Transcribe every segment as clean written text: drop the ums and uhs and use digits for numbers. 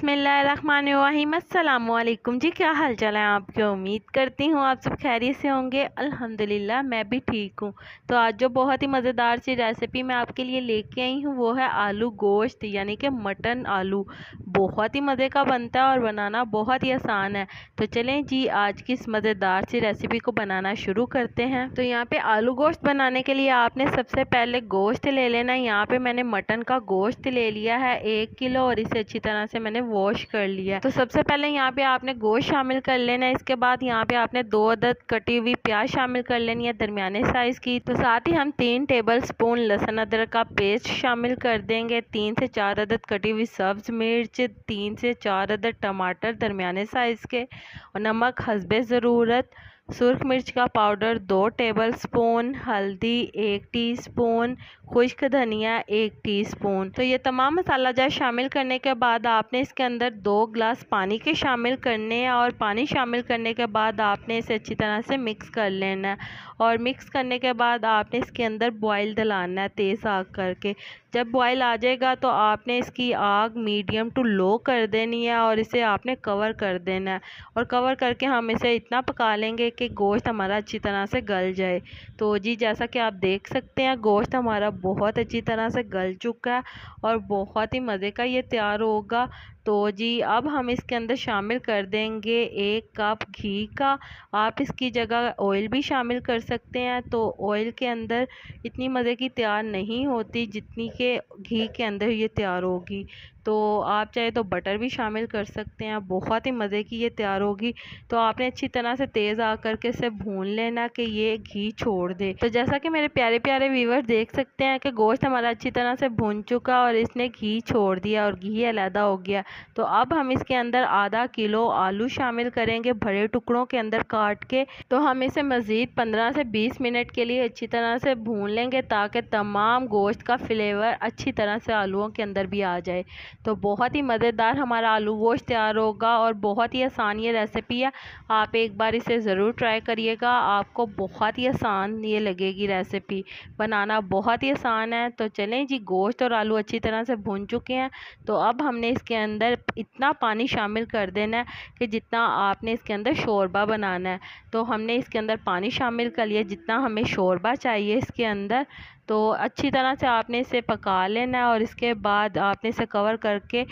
बिस्मिल्लाहिर्रहमानिर्रहीम। अस्सलामुअलैकुम जी, क्या हाल चाल है आपके। उम्मीद करती हूँ आप सब खैरियत से होंगे। अल्हम्दुलिल्लाह मैं भी ठीक हूँ। तो आज जो बहुत ही मज़ेदार सी रेसिपी मैं आपके लिए लेके आई हूँ वो है आलू गोश्त यानी कि मटन आलू। बहुत ही मज़े का बनता है और बनाना बहुत ही आसान है। तो चलें जी आज की इस मज़ेदार सी रेसिपी को बनाना शुरू करते हैं। तो यहाँ पे आलू गोश्त बनाने के लिए आपने सबसे पहले गोश्त ले लेना है। यहाँ पे मैंने मटन का गोश्त ले लिया है 1 किलो और इसे अच्छी तरह से मैंने वॉश कर लिया है। तो सबसे पहले यहाँ पे आपने गोश्त शामिल कर लेना है। इसके बाद यहाँ पे आपने 2 अदद कटी हुई प्याज शामिल कर लेनी है दरमियाने साइज की। तो साथ ही हम 3 टेबल स्पून लहसुन अदरक का पेस्ट शामिल कर देंगे। 3 से 4 अदद कटी हुई सब्ज मिर्च, 3 से 4 अदद टमाटर दरमियाने साइज के और नमक हस्बे ज़रूरत। सुर्ख मिर्च का पाउडर 2 टेबल स्पून, हल्दी 1 टीस्पून, खुश्क धनिया 1 टीस्पून। तो ये तमाम मसाला जात शामिल करने के बाद आपने इसके अंदर 2 गिलास पानी के शामिल करने हैं और पानी शामिल करने के बाद आपने इसे अच्छी तरह से मिक्स कर लेना है। और मिक्स करने के बाद आपने इसके अंदर बॉयल दिलाना है तेज़ आग करके। जब बॉयल आ जाएगा तो आपने इसकी आग मीडियम टू लो कर देनी है और इसे आपने कवर कर देना है। और कवर करके हम इसे इतना पका लेंगे कि गोश्त हमारा अच्छी तरह से गल जाए। तो जी जैसा कि आप देख सकते हैं गोश्त हमारा बहुत अच्छी तरह से गल चुका है और बहुत ही मज़े का ये तैयार होगा। तो जी अब हम इसके अंदर शामिल कर देंगे 1 कप घी का। आप इसकी जगह ऑयल भी शामिल कर सकते हैं। तो ऑयल के अंदर इतनी मज़े की तैयार नहीं होती जितनी के घी के अंदर ये तैयार होगी। तो आप चाहे तो बटर भी शामिल कर सकते हैं, बहुत ही मज़े की ये तैयार होगी। तो आपने अच्छी तरह से तेज़ आग करके इसे भून लेना कि ये घी छोड़ दे। तो जैसा कि मेरे प्यारे प्यारे व्यूअर्स देख सकते हैं कि गोश्त हमारा अच्छी तरह से भून चुका और इसने घी छोड़ दिया और घी अलहदा हो गया। तो अब हम इसके अंदर आधा किलो आलू शामिल करेंगे बड़े टुकड़ों के अंदर काट के। तो हम इसे मज़ीद 15 से 20 मिनट के लिए अच्छी तरह से भून लेंगे ताकि तमाम गोश्त का फ्लेवर अच्छी तरह से आलूओं के अंदर भी आ जाए। तो बहुत ही मज़ेदार हमारा आलू गोश्त तैयार होगा और बहुत ही आसान ये रेसिपी है। आप एक बार इसे ज़रूर ट्राई करिएगा, आपको बहुत ही आसान ये लगेगी रेसिपी, बनाना बहुत ही आसान है। तो चलें जी गोश्त और आलू अच्छी तरह से भून चुके हैं। तो अब हमने इसके अंदर इतना पानी शामिल कर देना है कि जितना आपने इसके अंदर शोरबा बनाना है। तो हमने इसके अंदर पानी शामिल कर लिया जितना हमें शोरबा चाहिए इसके अंदर। तो अच्छी तरह से आपने इसे पका लेना है और इसके बाद आपने इसे कवर करके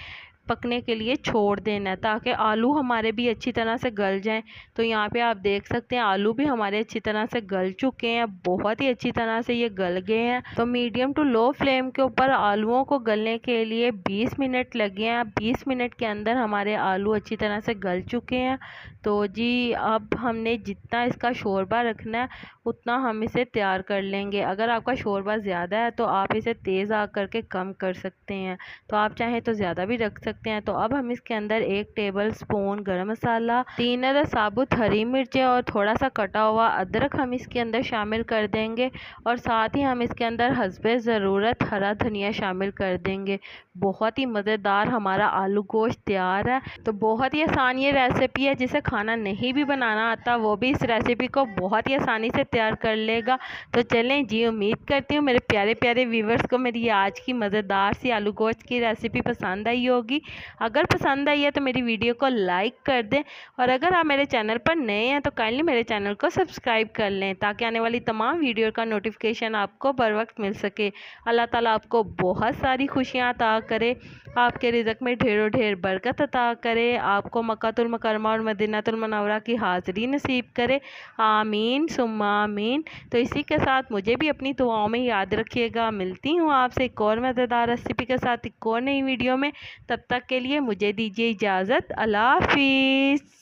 पकने के लिए छोड़ देना है ताकि आलू हमारे भी अच्छी तरह से गल जाएं। तो यहाँ पे आप देख सकते हैं आलू भी हमारे अच्छी तरह से गल चुके हैं, बहुत ही अच्छी तरह से ये गल गए हैं। तो मीडियम टू लो फ्लेम के ऊपर आलूओं को गलने के लिए 20 मिनट लगे हैं। 20 मिनट के अंदर हमारे आलू अच्छी तरह से गल चुके हैं। तो जी अब हमने जितना इसका शोरबा रखना है उतना हम इसे तैयार कर लेंगे। अगर आपका शोरबा ज़्यादा है तो आप इसे तेज़ आग करके कम कर सकते हैं, तो आप चाहें तो ज़्यादा भी रख सकते हैं। तो अब हम इसके अंदर 1 टेबल स्पून गरम मसाला, 3 अदद साबुत हरी मिर्चें और थोड़ा सा कटा हुआ अदरक हम इसके अंदर शामिल कर देंगे। और साथ ही हम इसके अंदर हस्बे ज़रूरत हरा धनिया शामिल कर देंगे। बहुत ही मज़ेदार हमारा आलू गोश्त तैयार है। तो बहुत ही आसान ये रेसिपी है, जिसे खाना नहीं भी बनाना आता वो भी इस रेसिपी को बहुत ही आसानी से तैयार कर लेगा। तो चलें जी उम्मीद करती हूँ मेरे प्यारे प्यारे व्यूवर्स को मेरी आज की मज़ेदार सी आलू गोश्त की रेसिपी पसंद आई होगी। अगर पसंद आई है तो मेरी वीडियो को लाइक कर दें और अगर आप मेरे चैनल पर नए हैं तो काइंडली मेरे चैनल को सब्सक्राइब कर लें ताकि आने वाली तमाम वीडियो का नोटिफिकेशन आपको बर वक्त मिल सके। अल्लाह ताला आपको बहुत सारी खुशियाँ अता करे, आपके रिज़्क़ में ढेरों ढेर बरकत अता करे, आपको मक्कातुल मुकर्रमा और मदीनातुल मुनव्वरा की हाज़िरी नसीब करे। आमीन सुम्मा आमीन। तो इसी के साथ मुझे भी अपनी दुआओं में याद रखिएगा। मिलती हूँ आपसे एक और मज़ेदार रेसिपी के साथ एक और नई वीडियो में। तब तक के लिए मुझे दीजिए इजाज़त। अल्लाह हाफिज़।